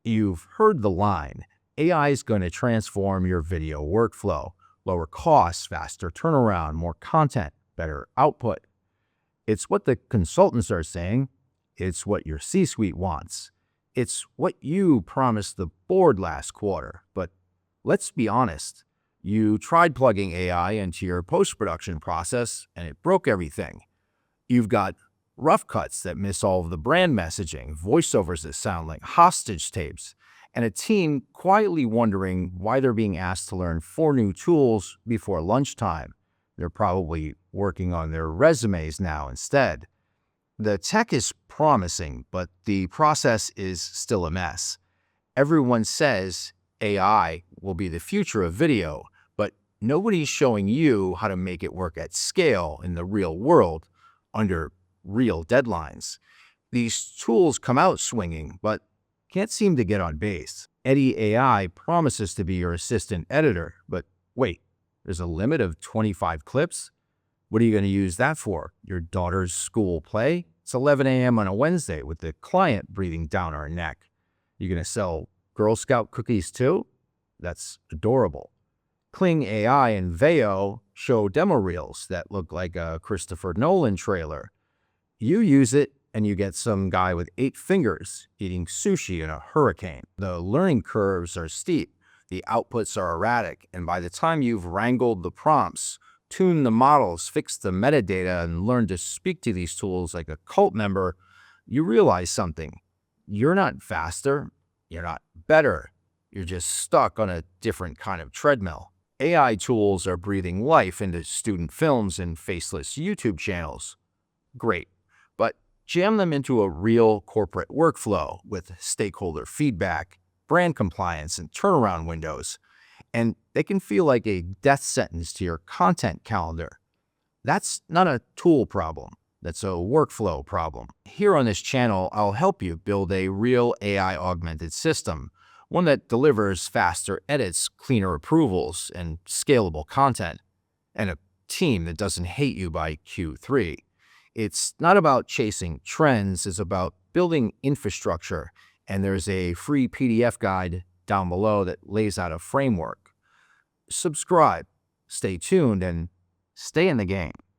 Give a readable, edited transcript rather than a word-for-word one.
You've heard the line, AI is going to transform your video workflow, lower costs, faster turnaround, more content, better output. It's what the consultants are saying. It's what your C-suite wants. It's what you promised the board last quarter. But let's be honest. You tried plugging AI into your post-production process, and it broke everything. You've got rough cuts that miss all of the brand messaging, voiceovers that sound like hostage tapes, and a team quietly wondering why they're being asked to learn 4 new tools before lunchtime. They're probably working on their resumes now instead. The tech is promising, but the process is still a mess. Everyone says AI will be the future of video, but nobody's showing you how to make it work at scale in the real world under real deadlines. These tools come out swinging, but can't seem to get on base. Eddy AI promises to be your assistant editor, but wait, there's a limit of 25 clips? What are you going to use that for? Your daughter's school play? It's 11 a.m. on a Wednesday with the client breathing down our neck. You're going to sell Girl Scout cookies too? That's adorable. Kling AI and VDO show demo reels that look like a Christopher Nolan trailer. You use it and you get some guy with 8 fingers eating sushi in a hurricane. The learning curves are steep, the outputs are erratic, and by the time you've wrangled the prompts, tuned the models, fixed the metadata, and learned to speak to these tools like a cult member, you realize something. You're not faster, you're not better, you're just stuck on a different kind of treadmill. AI tools are breathing life into student films and faceless YouTube channels. Great. But jam them into a real corporate workflow with stakeholder feedback, brand compliance, and turnaround windows, and they can feel like a death sentence to your content calendar. That's not a tool problem. That's a workflow problem. Here on this channel, I'll help you build a real AI-augmented system, one that delivers faster edits, cleaner approvals, and scalable content, and a team that doesn't hate you by Q3. It's not about chasing trends, it's about building infrastructure, and there's a free PDF guide down below that lays out a framework. Subscribe, stay tuned, and stay in the game.